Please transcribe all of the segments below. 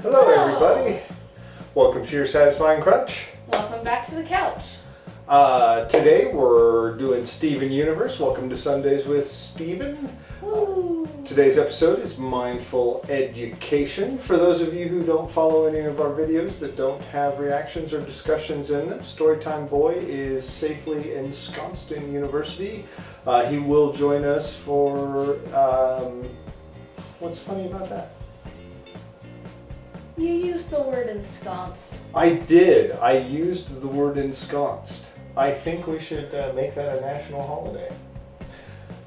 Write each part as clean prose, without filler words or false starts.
Hello everybody. Welcome to your Satisfying Crunch. Welcome back to the couch. Today we're doing Steven Universe. Welcome to Sundays with Steven. Today's episode is Mindful Education. For those of you who don't follow any of our videos that don't have reactions or discussions in them, Storytime Boy is safely ensconced in university. He will join us for, what's funny about that? You used the word ensconced. I did. I used the word ensconced. I think we should make that a national holiday.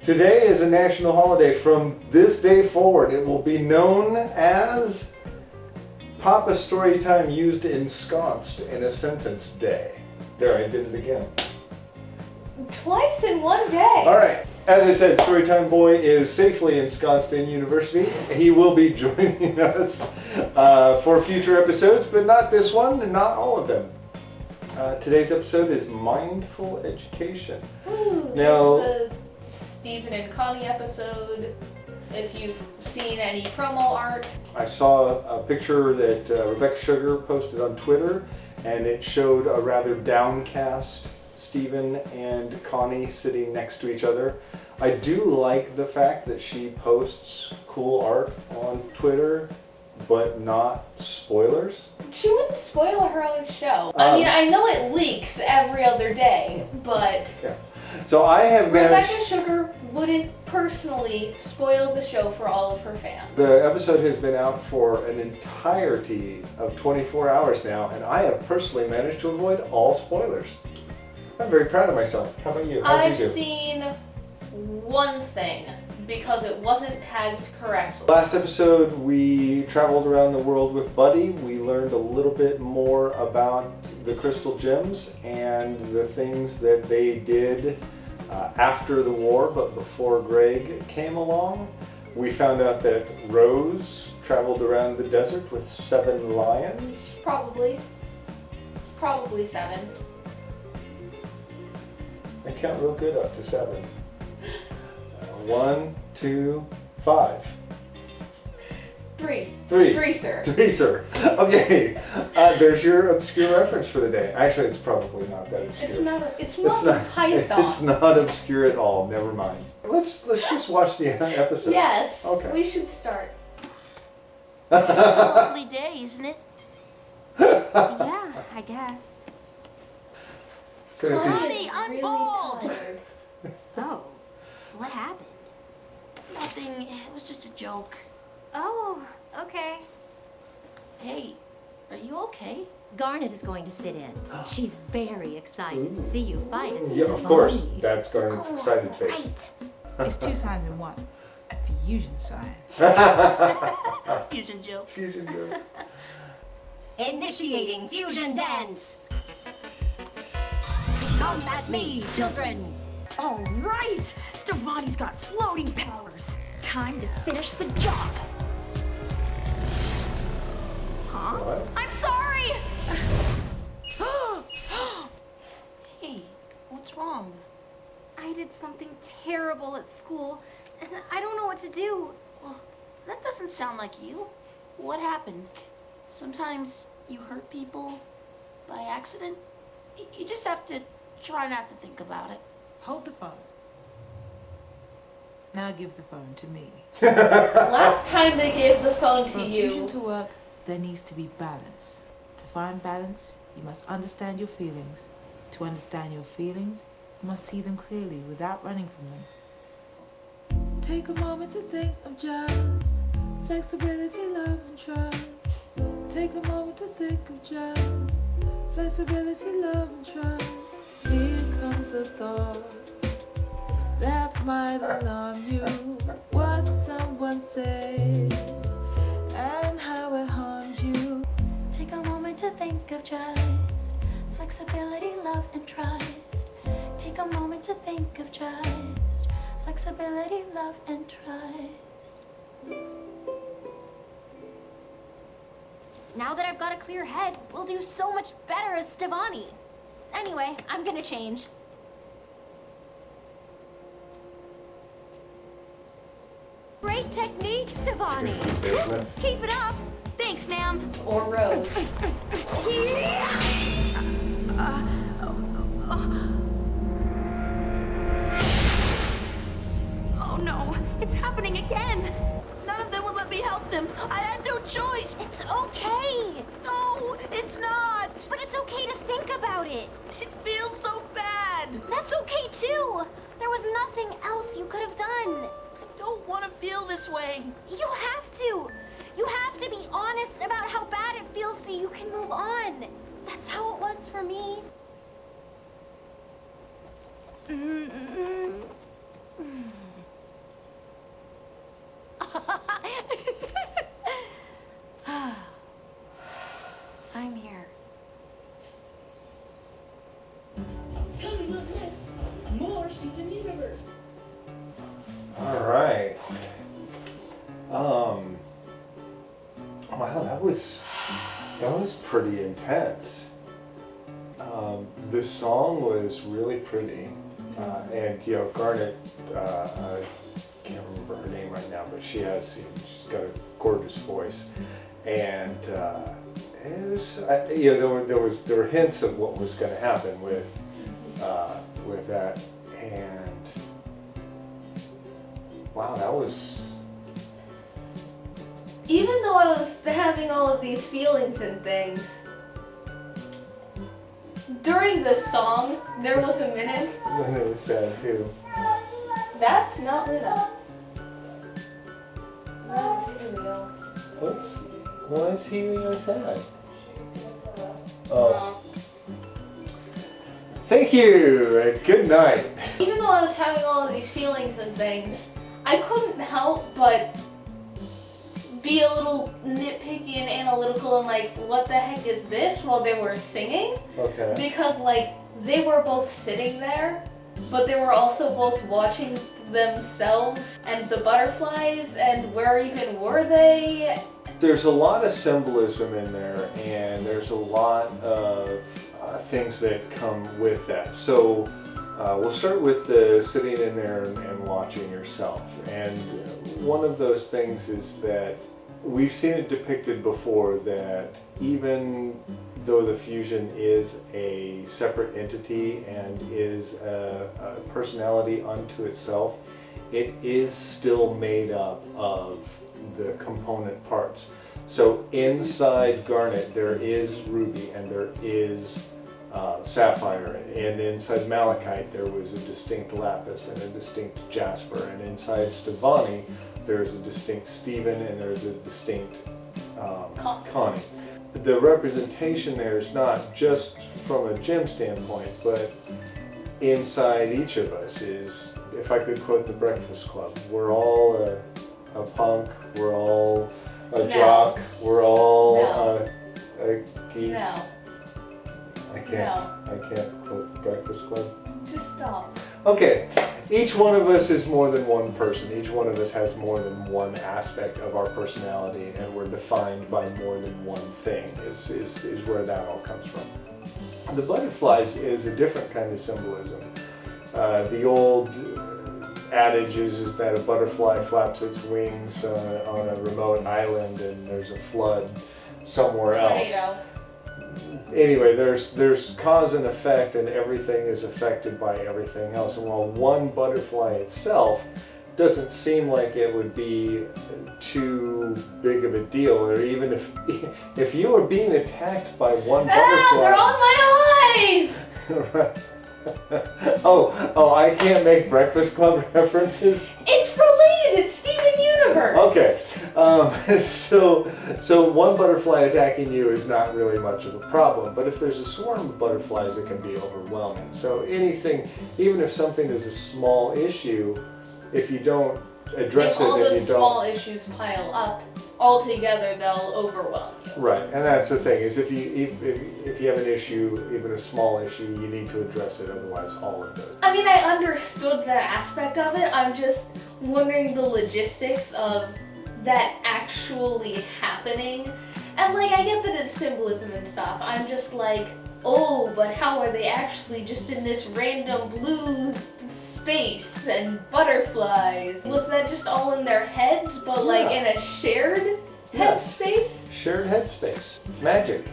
Today is a national holiday. From this day forward, it will be known as Papa Storytime used ensconced in a sentence day. There, I did it again. Twice in one day. All right. As I said, Storytime Boy is safely ensconced in university. He will be joining us for future episodes, but not this one and not all of them. Today's episode is Mindful Education. Now, this is the Stephen and Connie episode. If you've seen any promo art. I saw a picture that Rebecca Sugar posted on Twitter, and it showed a rather downcast Stephen and Connie sitting next to each other. I do like the fact that she posts cool art on Twitter, but not spoilers. She wouldn't spoil her own show. I mean, I know it leaks every other day, but yeah. So I have managed. Rebecca Sugar wouldn't personally spoil the show for all of her fans. The episode has been out for an entirety of 24 hours now, and I have personally managed to avoid all spoilers. I'm very proud of myself. How about you? How'd you do? I've seen one thing because it wasn't tagged correctly. Last episode we traveled around the world with Buddy. We learned a little bit more about the crystal gems and the things that they did after the war but before Greg came along. We found out that Rose traveled around the desert with 7 lions. Probably 7. I count real good up to 7. 1, 2, 5. 3. 3. 3, sir. 3, sir. Okay, there's your obscure reference for the day. Actually, it's probably not that obscure. It's not Python. It's not obscure at all. Never mind. Let's just watch the episode. Yes. Okay. We should start. It's a lovely day, isn't it? Yeah, I guess. So Honey, I'm really bald. tired. Oh, what happened? Nothing. It was just a joke. Oh, okay. Hey, are you okay? Garnet is going to sit in. She's very excited to see you fight as yeah, of course. Stefani. That's Garnet's excited face. Right. It's 2 signs in 1. A fusion sign. Fusion joke. Fusion joke. Initiating fusion dance. Come at me, children. All right! Stefani's got floating powers. Time to finish the job. Huh? What? I'm sorry! Hey, what's wrong? I did something terrible at school, and I don't know what to do. Well, that doesn't sound like you. What happened? Sometimes you hurt people by accident. You just have to try not to think about it. Hold the phone. Now give the phone to me. Last time they gave the phone For to a you. fusion to work, there needs to be balance. To find balance, you must understand your feelings. To understand your feelings, you must see them clearly without running from them. Take a moment to think of just flexibility, love, and trust. Take a moment to think of just flexibility, love, and trust. Here comes a thought that might alarm you. What someone said and how it harmed you. Take a moment to think of just flexibility, love, and trust. Take a moment to think of just flexibility, love, and trust. Now that I've got a clear head, we'll do so much better as Stefani. Anyway, I'm gonna change. Great technique, Stefani. Keep it up. Thanks, ma'am. or rose. Oh no, it's happening again. None of them would let me help them. I had no choice. It's okay. No, it's not. But it's okay to think about it. It feels so bad. That's okay too. There was nothing else you could have done. I don't want to feel this way. You have to. You have to be honest about how bad it feels so you can move on. That's how it was for me. I'm here. Coming up next, more Steven Universe. All right. Wow, that was pretty intense. This song was really pretty, and Garnet, I can't remember her name right now, but she's got a gorgeous voice, and it was, there were hints of what was going to happen with that, and wow, that was. Even though I was having all of these feelings and things, during the song, there was a minute. Lena was sad too. That's not Luna. That is Helio. Why is Helio sad? Oh. Thank you, and good night. Even though I was having all of these feelings and things, I couldn't help but be a little nitpicky and analytical and like, what the heck is this, while they were singing? Okay. Because like, they were both sitting there, but they were also both watching themselves and the butterflies, and where even were they? There's a lot of symbolism in there, and there's a lot of things that come with that. So we'll start with the sitting in there and watching yourself. And one of those things is that we've seen it depicted before that even though the fusion is a separate entity and is a personality unto itself, it is still made up of the component parts. So inside Garnet there is Ruby and there is Sapphire, and inside Malachite there was a distinct Lapis and a distinct Jasper, and inside Stevani there's a distinct Stephen and there's a distinct Connie. The representation there is not just from a gem standpoint, but inside each of us is, if I could quote the Breakfast Club, we're all a punk, we're all a jock, we're all a geek. No. I can't quote the Breakfast Club. Just stop. Okay, each one of us is more than one person. Each one of us has more than one aspect of our personality, and we're defined by more than one thing, is where that all comes from. The butterflies is a different kind of symbolism. The old adage is that a butterfly flaps its wings on a remote island and there's a flood somewhere else. Anyway, there's cause and effect, and everything is affected by everything else. And while one butterfly itself doesn't seem like it would be too big of a deal, or even if you were being attacked by one butterfly. They're on my eyes! Right. Oh, I can't make Breakfast Club references? It's related, it's Steven Universe! Okay, so one butterfly attacking you is not really much of a problem, but if there's a swarm of butterflies, it can be overwhelming. So anything, even if something is a small issue, if you don't address if all it, if those you don't... small issues pile up, all together they'll overwhelm you. Right, and that's the thing, is if you have an issue, even a small issue, you need to address it, otherwise all of those. I mean, I understood that aspect of it, I'm just wondering the logistics of that actually happening. And like, I get that it's symbolism and stuff, I'm just like, oh, but how are they actually just in this random blue space and butterflies? Was that just all in their heads, but like in a shared headspace? shared headspace. Magic.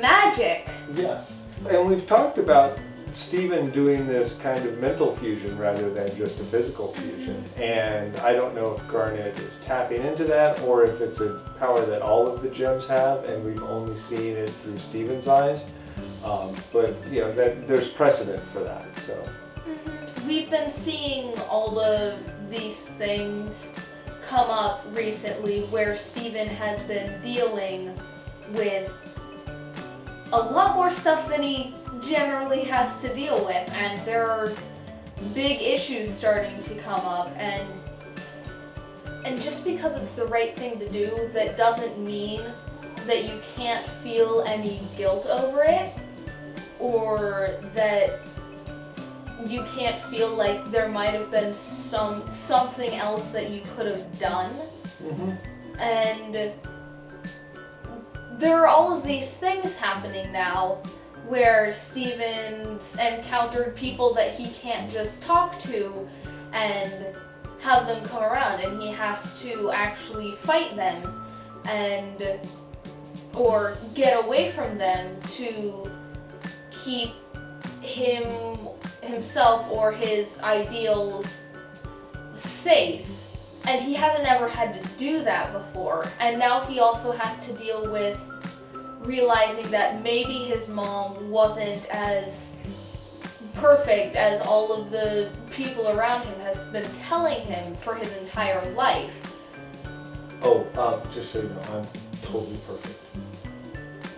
Magic. Yes. And we've talked about Stephen doing this kind of mental fusion rather than just a physical fusion. And I don't know if Garnet is tapping into that or if it's a power that all of the gems have and we've only seen it through Stephen's eyes. But you know, there's precedent for that. So We've been seeing all of these things come up recently where Stephen has been dealing with a lot more stuff than he generally has to deal with, and there are big issues starting to come up, and just because it's the right thing to do, that doesn't mean that you can't feel any guilt over it, or that you can't feel like there might have been something else that you could have done. And there are all of these things happening now where Stephen's encountered people that he can't just talk to and have them come around, and he has to actually fight them and or get away from them to keep himself or his ideals safe. And he hasn't ever had to do that before. And now he also has to deal with realizing that maybe his mom wasn't as perfect as all of the people around him have been telling him for his entire life. Oh, just so you know, I'm totally perfect.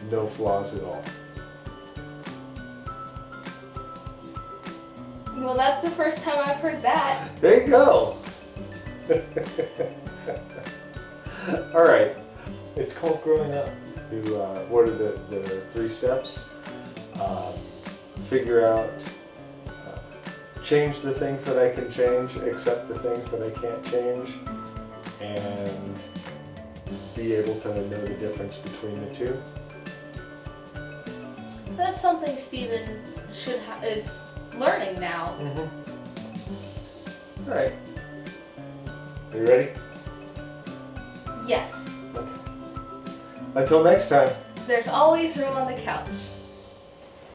No flaws at all. Well, that's the first time I've heard that. There you go. All right. It's called growing up. What are the 3 steps? Figure out, change the things that I can change, accept the things that I can't change, and be able to know the difference between the two. That's something Stephen is learning now. All right. Are you ready? Yes. Okay. Until next time. There's always room on the couch.